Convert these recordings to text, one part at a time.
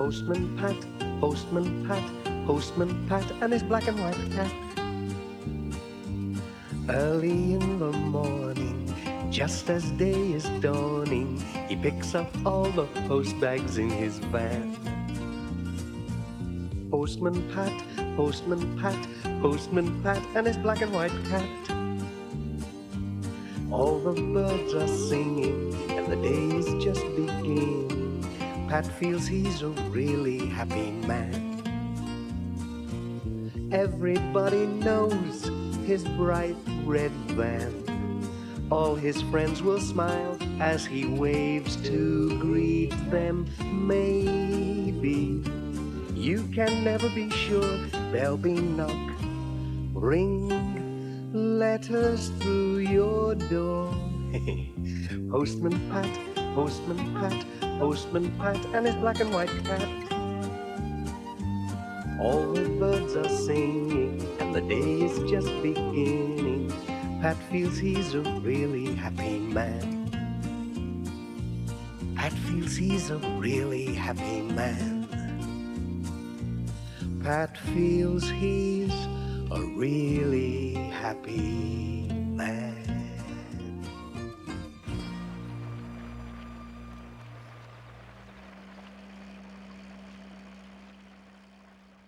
Postman Pat, Postman Pat, Postman Pat, and his black and white cat. Early in the morning, just as day is dawning, he picks up all the post bags in his van. Postman Pat, Postman Pat, Postman Pat, and his black and white cat. All the birds are singing, and the day is just beginning. Pat feels he's a really happy man. Everybody knows his bright red van. All his friends will smile as he waves to greet them. Maybe you can never be sure. There'll be knock, ring, letters through your door. Postman Pat, Postman Pat, Postman Pat, and his black and white cat. All the birds are singing, and the day is just beginning. Pat feels he's a really happy man. Pat feels he's a really happy man. Pat feels he's a really happy man.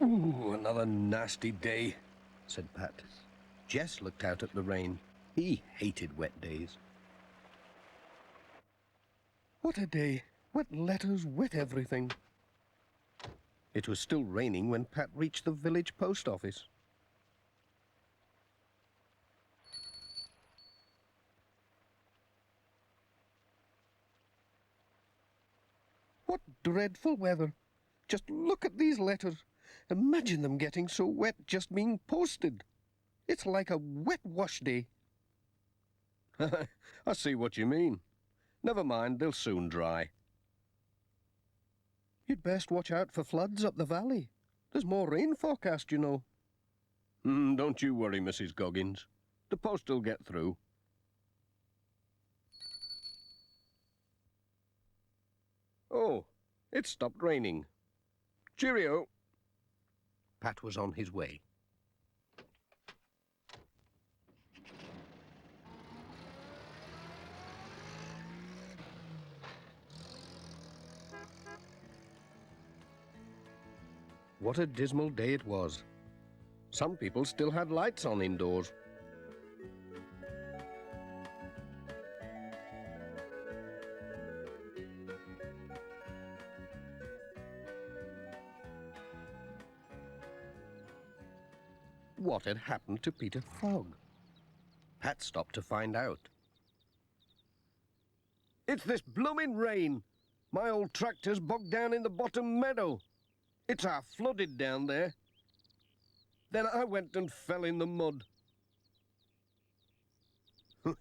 Ooh, another nasty day, said Pat. Jess looked out at the rain. He hated wet days. What a day! Wet letters, wet everything. It was still raining when Pat reached the village post office. What dreadful weather! Just look at these letters. Imagine them getting so wet just being posted. It's like a wet wash day. I see what you mean. Never mind, they'll soon dry. You'd best watch out for floods up the valley. There's more rain forecast, you know. Don't you worry, Mrs. Goggins. The post will get through. Oh, it stopped raining. Cheerio. Pat was on his way. What a dismal day it was. Some people still had lights on indoors. What had happened to Peter Fogg? Pat stopped to find out. It's this blooming rain. My old tractor's bogged down in the bottom meadow. It's half flooded down there. Then I went and fell in the mud.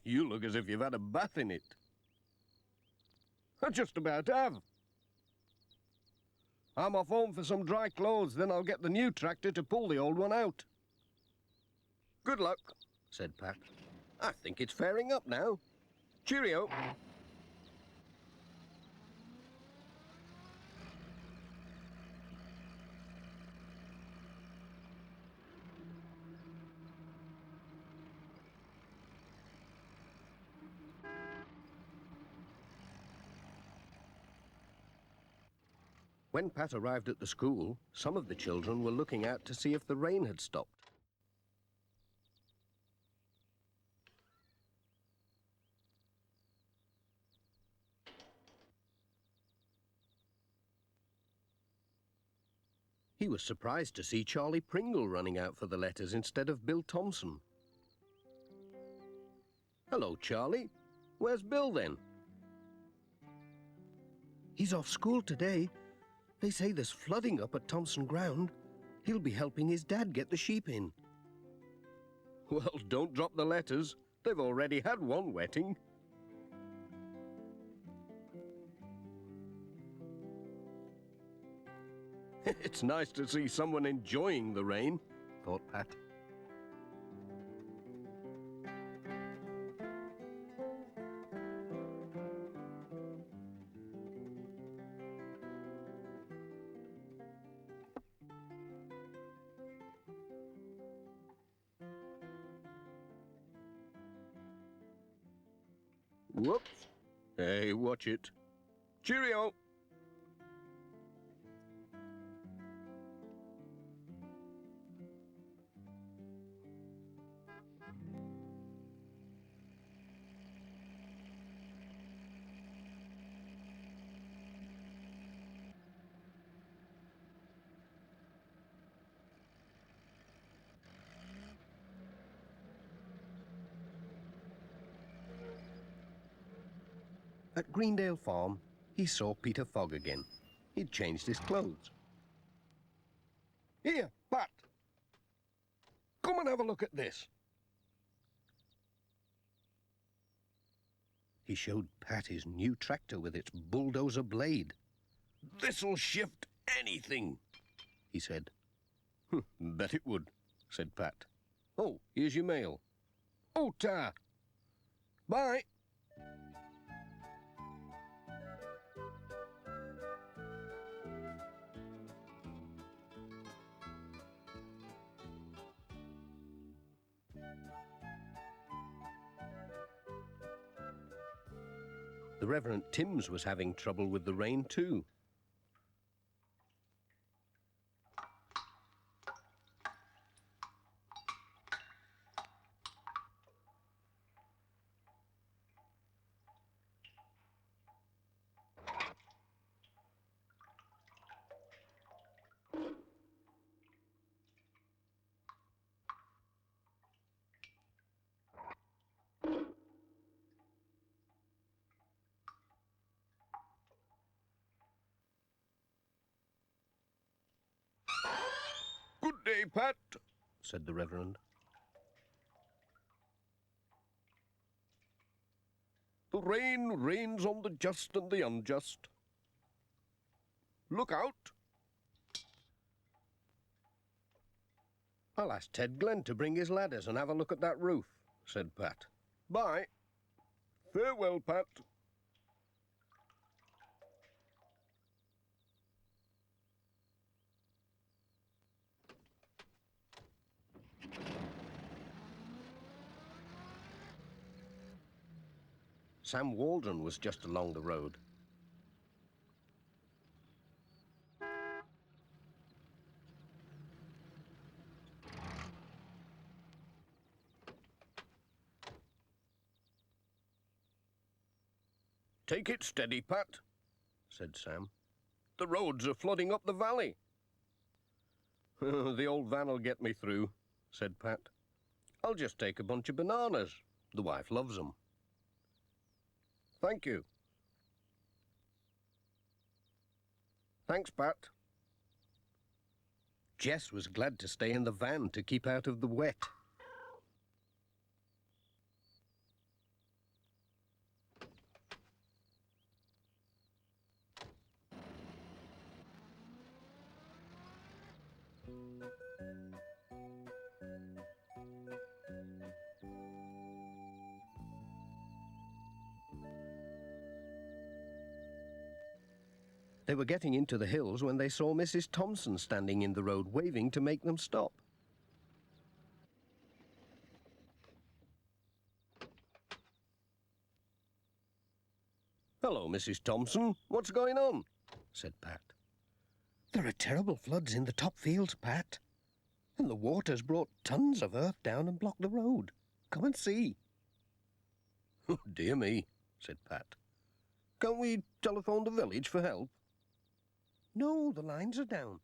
You look as if you've had a bath in it. I just about have. I'm off home for some dry clothes, then I'll get the new tractor to pull the old one out. Good luck, said Pat. I think it's fairing up now. Cheerio. When Pat arrived at the school, some of the children were looking out to see if the rain had stopped. He was surprised to see Charlie Pringle running out for the letters instead of Bill Thompson. Hello, Charlie. Where's Bill, then? He's off school today. They say there's flooding up at Thompson Ground. He'll be helping his dad get the sheep in. Well, don't drop the letters. They've already had one wetting. It's nice to see someone enjoying the rain, thought Pat. Whoops. Hey, watch it. Cheerio. At Greendale Farm, he saw Peter Fogg again. He'd changed his clothes. Here, Pat. Come and have a look at this. He showed Pat his new tractor with its bulldozer blade. This'll shift anything, he said. Bet it would, said Pat. Oh, here's your mail. Oh, ta. Bye. The Reverend Timms was having trouble with the rain too. Good day, Pat, said the Reverend. The rain rains on the just and the unjust. Look out. I'll ask Ted Glenn to bring his ladders and have a look at that roof, said Pat. Bye. Farewell, Pat. Sam Waldron was just along the road. Take it steady, Pat, said Sam. The roads are flooding up the valley. The old van'll get me through, said Pat. I'll just take a bunch of bananas. The wife loves 'em. Thank you. Thanks, Pat. Jess was glad to stay in the van to keep out of the wet. They were getting into the hills when they saw Mrs. Thompson standing in the road waving to make them stop. Hello, Mrs. Thompson. What's going on? Said Pat. There are terrible floods in the top fields, Pat. And the water's brought tons of earth down and blocked the road. Come and see. Oh, dear me, said Pat. Can't we telephone the village for help? No, the lines are down.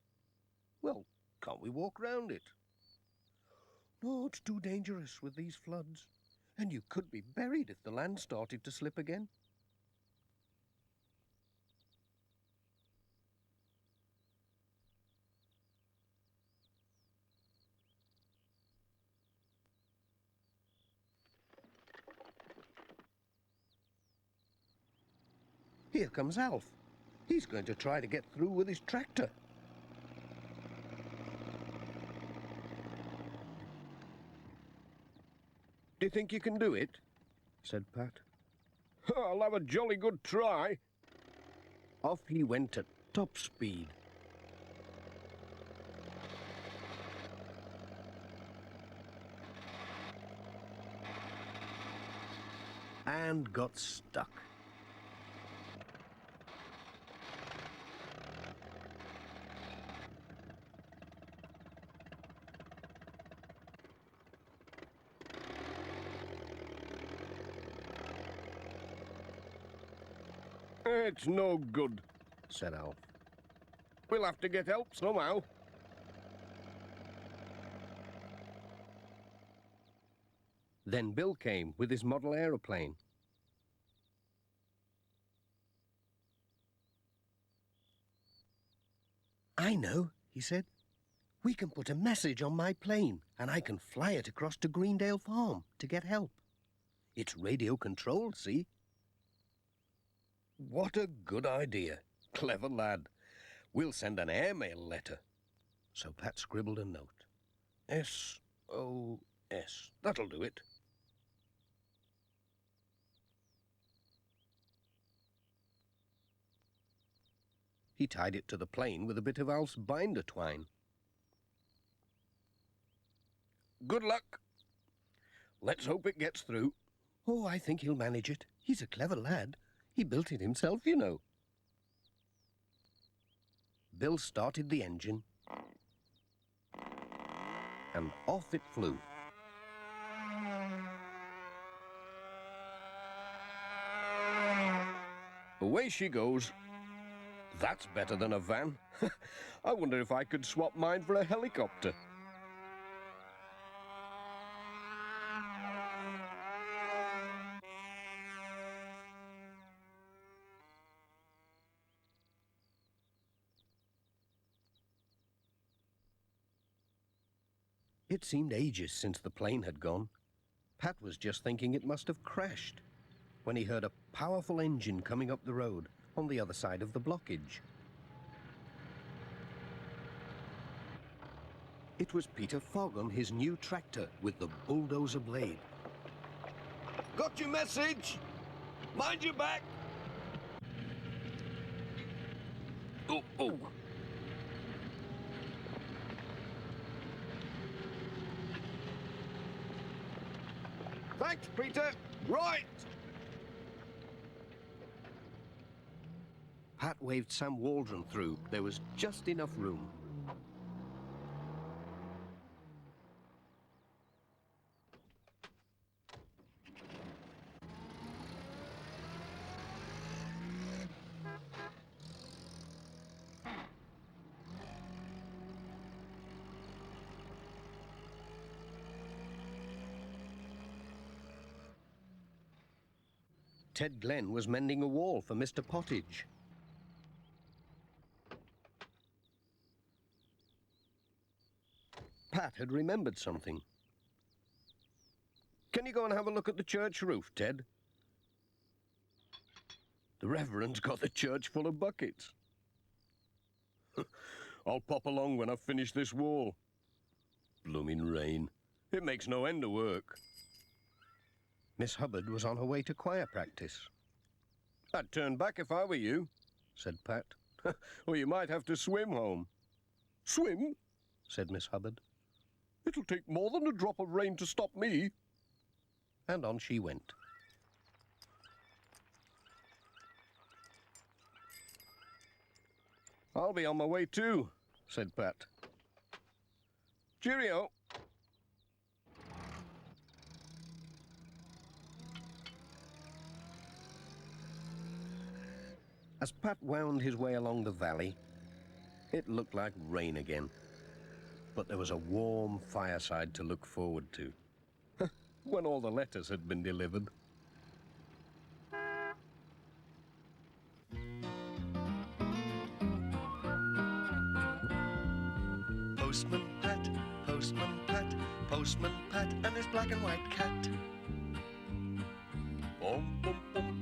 Well, can't we walk round it? No, it's too dangerous with these floods. And you could be buried if the land started to slip again. Here comes Alf. He's going to try to get through with his tractor. Do you think you can do it? Said Pat. I'll have a jolly good try. Off he went at top speed. and got stuck. It's no good, said Alf. We'll have to get help somehow. Then Bill came with his model aeroplane. I know, he said. We can put a message on my plane and I can fly it across to Greendale Farm to get help. It's radio controlled, see? What a good idea. Clever lad. We'll send an airmail letter. So Pat scribbled a note. S-O-S. That'll do it. He tied it to the plane with a bit of Alf's binder twine. Good luck. Let's hope it gets through. Oh, I think he'll manage it. He's a clever lad. He built it himself, you know. Bill started the engine, and off it flew. Away she goes. That's better than a van. I wonder if I could swap mine for a helicopter. It seemed ages since the plane had gone. Pat was just thinking it must have crashed when he heard a powerful engine coming up the road on the other side of the blockage. It was Peter Fogg on his new tractor with the bulldozer blade. Got your message. Mind your back. Oh. Thanks, Peter. Right. Pat waved Sam Waldron through. There was just enough room. Ted Glenn was mending a wall for Mr. Pottage. Pat had remembered something. Can you go and have a look at the church roof, Ted? The Reverend's got the church full of buckets. I'll pop along when I've finished this wall. Blooming rain. It makes no end of work. Miss Hubbard was on her way to choir practice. I'd turn back if I were you, said Pat. Or you might have to swim home. Swim? Said Miss Hubbard. It'll take more than a drop of rain to stop me. And on she went. I'll be on my way too, said Pat. Cheerio. As Pat wound his way along the valley, it looked like rain again. But there was a warm fireside to look forward to. When all the letters had been delivered. Postman Pat, Postman Pat, Postman Pat, and his black and white cat. Bum, bum, bum,